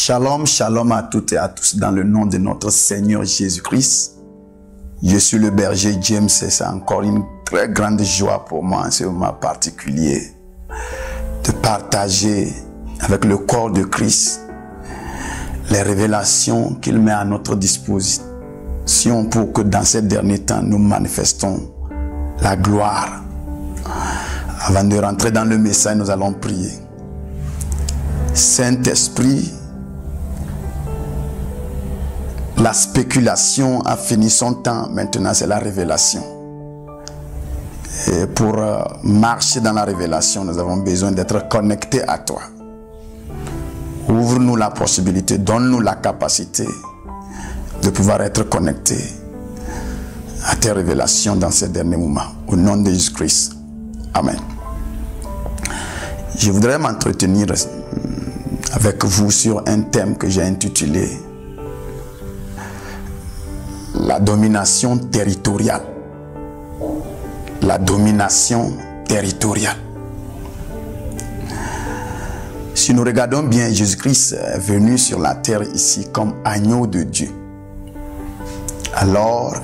Shalom, shalom à toutes et à tous dans le nom de notre Seigneur Jésus-Christ. Je suis le berger James et c'est encore une très grande joie pour moi en ce moment particulier de partager avec le corps de Christ les révélations qu'il met à notre disposition pour que dans ces derniers temps nous manifestons la gloire. Avant de rentrer dans le message, nous allons prier. Saint-Esprit, la spéculation a fini son temps, maintenant c'est la révélation. Et pour marcher dans la révélation, nous avons besoin d'être connectés à toi. Ouvre-nous la possibilité, donne-nous la capacité de pouvoir être connectés à tes révélations dans ces derniers moments. Au nom de Jésus-Christ. Amen. Je voudrais m'entretenir avec vous sur un thème que j'ai intitulé la domination territoriale. La domination territoriale. Si nous regardons bien, Jésus-Christ est venu sur la terre ici comme agneau de Dieu. Alors,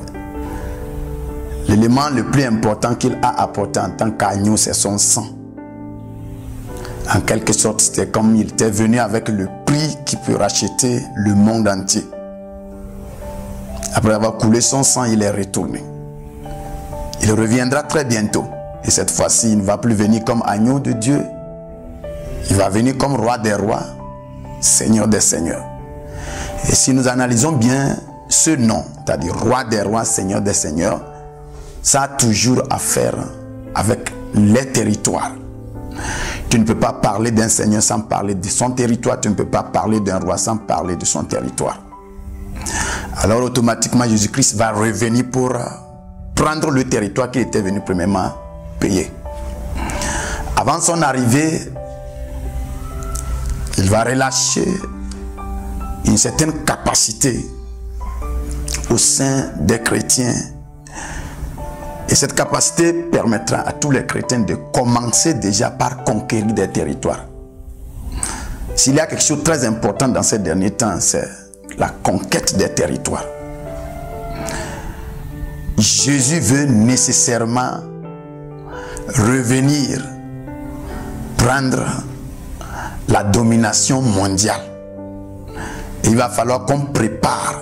l'élément le plus important qu'il a apporté en tant qu'agneau, c'est son sang. En quelque sorte, c'était comme il était venu avec le prix qui peut racheter le monde entier. Après avoir coulé son sang, il est retourné. Il reviendra très bientôt. Et cette fois-ci, il ne va plus venir comme agneau de Dieu. Il va venir comme roi des rois, seigneur des seigneurs. Et si nous analysons bien ce nom, c'est-à-dire roi des rois, seigneur des seigneurs, ça a toujours à faire avec les territoires. Tu ne peux pas parler d'un seigneur sans parler de son territoire. Tu ne peux pas parler d'un roi sans parler de son territoire. Alors automatiquement, Jésus-Christ va revenir pour prendre le territoire qu'il était venu premièrement payer. Avant son arrivée, il va relâcher une certaine capacité au sein des chrétiens. Et cette capacité permettra à tous les chrétiens de commencer déjà par conquérir des territoires. S'il y a quelque chose de très important dans ces derniers temps, c'est la conquête des territoires. Jésus veut nécessairement revenir prendre la domination mondiale. Et il va falloir qu'on prépare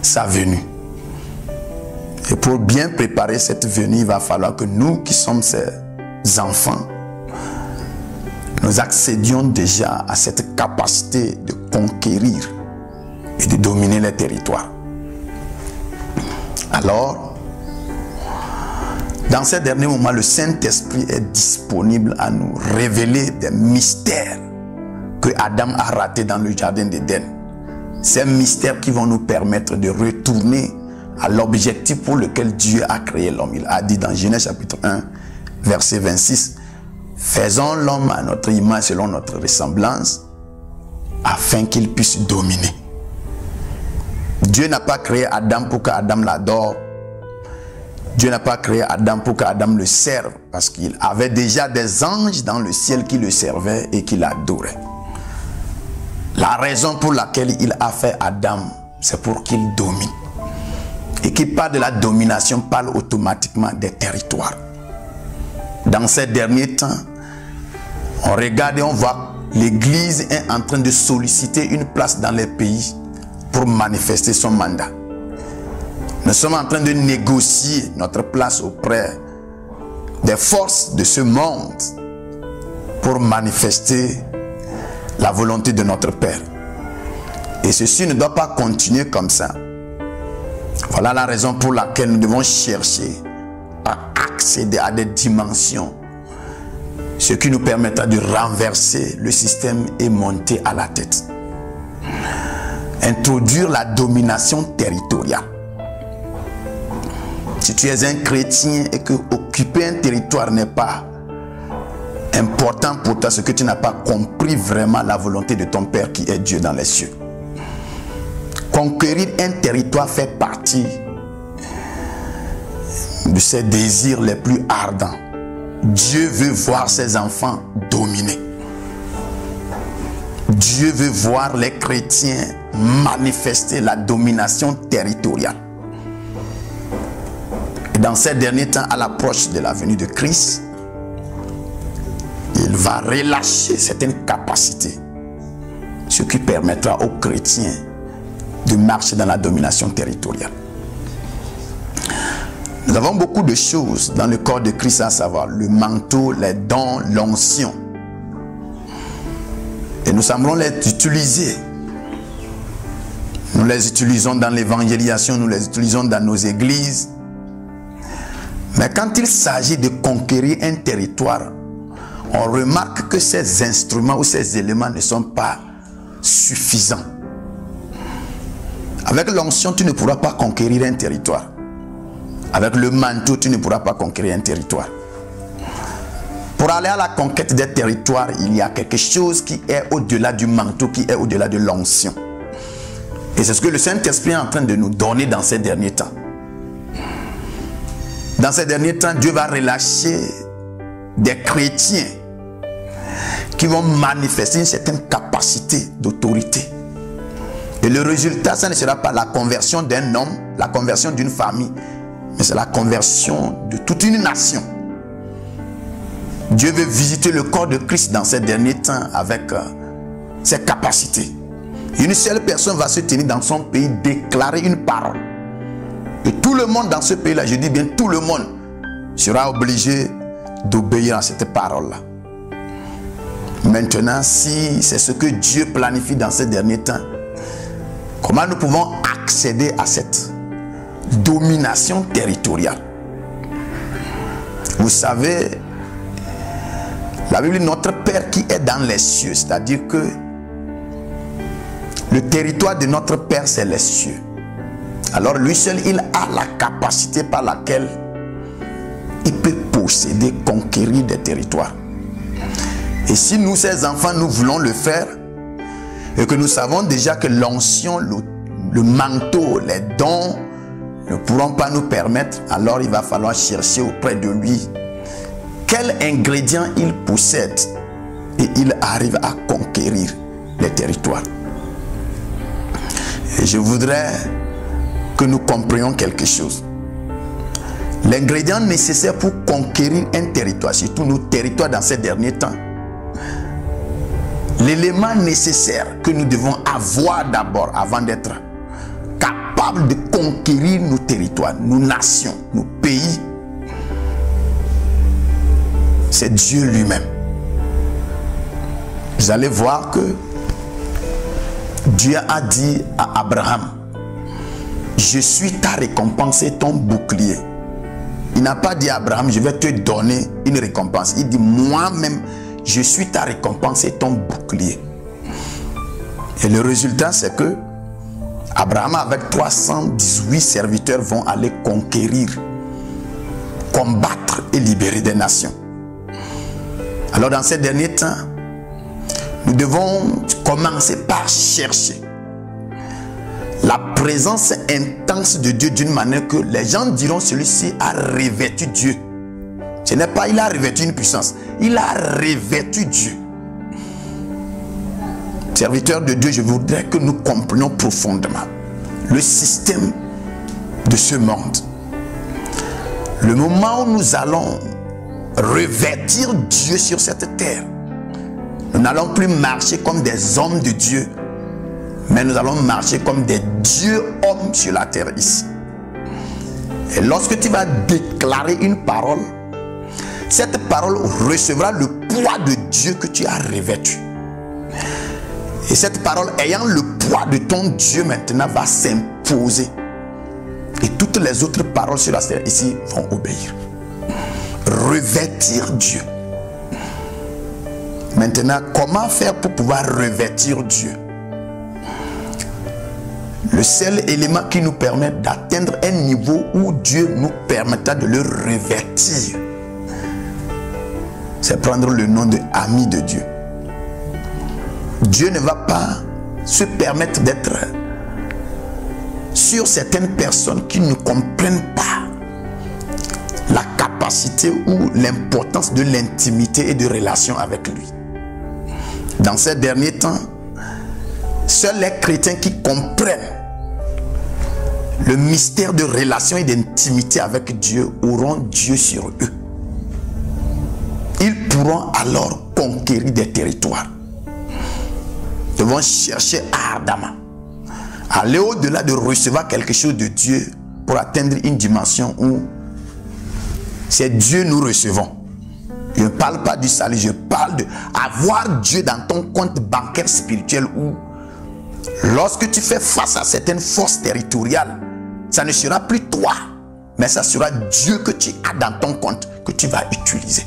sa venue. Et pour bien préparer cette venue, il va falloir que nous qui sommes ses enfants, nous accédions déjà à cette capacité de conquérir et de dominer les territoires. Alors, dans ces derniers moments, le Saint-Esprit est disponible à nous révéler des mystères que Adam a ratés dans le jardin d'Éden. Ces mystères qui vont nous permettre de retourner à l'objectif pour lequel Dieu a créé l'homme. Il a dit dans Genèse chapitre 1, verset 26, « Faisons l'homme à notre image selon notre ressemblance, afin qu'il puisse dominer. » Dieu n'a pas créé Adam pour qu'Adam l'adore. Dieu n'a pas créé Adam pour qu'Adam le serve, parce qu'il avait déjà des anges dans le ciel qui le servaient et qui l'adoraient. La raison pour laquelle il a fait Adam, c'est pour qu'il domine. Et qui parle de la domination parle automatiquement des territoires. Dans ces derniers temps, on regarde et on voit l'Église est en train de solliciter une place dans les pays pour manifester son mandat. Nous sommes en train de négocier notre place auprès des forces de ce monde pour manifester la volonté de notre Père. Et ceci ne doit pas continuer comme ça. Voilà la raison pour laquelle nous devons chercher à accéder à des dimensions, ce qui nous permettra de renverser le système et monter à la tête. Introduire la domination territoriale. Si tu es un chrétien et que occuper un territoire n'est pas important pour toi, c'est que tu n'as pas compris vraiment la volonté de ton Père qui est Dieu dans les cieux. Conquérir un territoire fait partie de ses désirs les plus ardents. Dieu veut voir ses enfants dominer. Dieu Dieu veut voir les chrétiens manifester la domination territoriale. Et dans ces derniers temps, à l'approche de la venue de Christ, il va relâcher certaines capacités, ce qui permettra aux chrétiens de marcher dans la domination territoriale. Nous avons beaucoup de choses dans le corps de Christ, à savoir le manteau, les dons, l'onction. Et nous semblons les utiliser. Nous les utilisons dans l'évangélisation, nous les utilisons dans nos églises. Mais quand il s'agit de conquérir un territoire, on remarque que ces instruments ou ces éléments ne sont pas suffisants. Avec l'onction, tu ne pourras pas conquérir un territoire. Avec le manteau, tu ne pourras pas conquérir un territoire. Pour aller à la conquête des territoires, il y a quelque chose qui est au-delà du manteau, qui est au-delà de l'onction. Et c'est ce que le Saint-Esprit est en train de nous donner dans ces derniers temps. Dans ces derniers temps, Dieu va relâcher des chrétiens qui vont manifester une certaine capacité d'autorité. Et le résultat, ça ne sera pas la conversion d'un homme, la conversion d'une famille, mais c'est la conversion de toute une nation. Dieu veut visiter le corps de Christ dans ces derniers temps avec ses capacités. Une seule personne va se tenir dans son pays, déclarer une parole. Et tout le monde dans ce pays-là, je dis bien tout le monde, sera obligé d'obéir à cette parole-là. Maintenant, si c'est ce que Dieu planifie dans ces derniers temps, comment nous pouvons accéder à cette domination territoriale? Vous savez, la Bible dit notre Père qui est dans les cieux, c'est-à-dire que le territoire de notre Père, c'est les cieux. Alors lui seul, il a la capacité par laquelle il peut posséder, conquérir des territoires. Et si nous, ces enfants, nous voulons le faire, et que nous savons déjà que l'onction, le manteau, les dons ne pourront pas nous permettre, alors il va falloir chercher auprès de lui quel ingrédient il possède et il arrive à conquérir les territoires. Et je voudrais que nous comprenions quelque chose. L'ingrédient nécessaire pour conquérir un territoire, surtout nos territoires dans ces derniers temps, l'élément nécessaire que nous devons avoir d'abord avant d'être capables de conquérir nos territoires, nos nations, nos pays, c'est Dieu lui-même. Vous allez voir que Dieu a dit à Abraham, je suis ta récompense et ton bouclier. Il n'a pas dit à Abraham, je vais te donner une récompense. Il dit, moi-même, je suis ta récompense et ton bouclier. Et le résultat, c'est que Abraham, avec 318 serviteurs, vont aller conquérir, combattre et libérer des nations. Alors, dans ces derniers temps, nous devons commencer par chercher la présence intense de Dieu d'une manière que les gens diront celui-ci a revêtu Dieu. Ce n'est pas il a revêtu une puissance, il a revêtu Dieu. Serviteurs de Dieu, je voudrais que nous comprenions profondément le système de ce monde. Le moment où nous allons revêtir Dieu sur cette terre, nous n'allons plus marcher comme des hommes de Dieu, mais nous allons marcher comme des dieux-hommes sur la terre ici. Et lorsque tu vas déclarer une parole, cette parole recevra le poids de Dieu que tu as revêtu. Et cette parole ayant le poids de ton Dieu maintenant va s'imposer. Et toutes les autres paroles sur la terre ici vont obéir. Revêtir Dieu. Maintenant, comment faire pour pouvoir revêtir Dieu? Le seul élément qui nous permet d'atteindre un niveau où Dieu nous permettra de le revêtir, c'est prendre le nom de ami de Dieu. Dieu ne va pas se permettre d'être sur certaines personnes qui ne comprennent pas la capacité ou l'importance de l'intimité et de relation avec lui. Dans ces derniers temps, Seuls les chrétiens qui comprennent le mystère de relation et d'intimité avec Dieu auront Dieu sur eux. Ils pourront alors conquérir des territoires. Ils vont chercher ardemment, aller au-delà de recevoir quelque chose de Dieu pour atteindre une dimension où c'est Dieu nous recevons. Je ne parle pas du salut, je parle d'avoir Dieu dans ton compte bancaire spirituel où lorsque tu fais face à certaines forces territoriales, ça ne sera plus toi, mais ça sera Dieu que tu as dans ton compte que tu vas utiliser.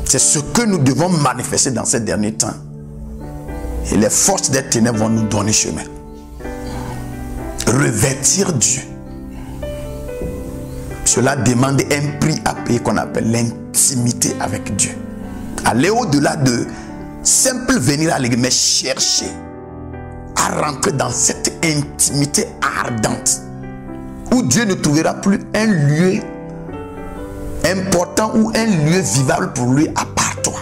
C'est ce que nous devons manifester dans ces derniers temps. Et les forces des ténèbres vont nous donner chemin. Revêtir Dieu. Cela demande un prix à payer qu'on appelle l'intimité avec Dieu. Aller au-delà de simple venir à l'église, mais chercher à rentrer dans cette intimité ardente où Dieu ne trouvera plus un lieu important ou un lieu vivable pour lui à part toi.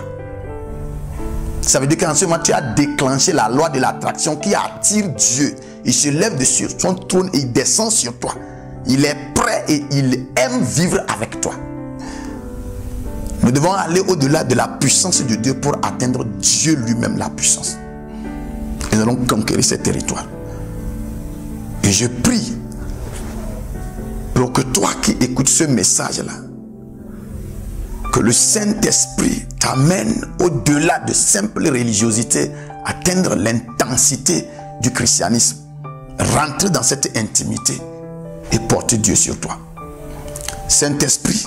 Ça veut dire qu'en ce moment tu as déclenché la loi de l'attraction qui attire Dieu. Il se lève de sur son trône et il descend sur toi. Il est prêt et il aime vivre avec toi. Nous devons aller au-delà de la puissance de Dieu pour atteindre Dieu lui-même, la puissance. Et nous allons conquérir ces territoires. Et je prie pour que toi qui écoutes ce message-là, que le Saint-Esprit t'amène au-delà de simple religiosité, atteindre l'intensité du christianisme, rentrer dans cette intimité et porter Dieu sur toi. Saint-Esprit,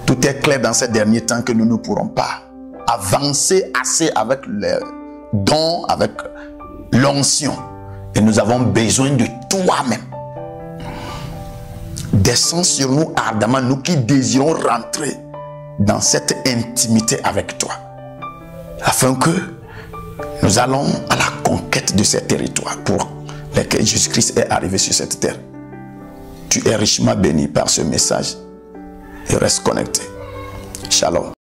tout est clair dans ces derniers temps que nous ne pourrons pas avancer assez avec les dons, avec l'onction. Et nous avons besoin de toi-même. Descends sur nous ardemment, nous qui désirons rentrer dans cette intimité avec toi, afin que nous allons à la conquête de ces territoires pour lesquels Jésus-Christ est arrivé sur cette terre. Tu es richement béni par ce message et reste connecté. Shalom.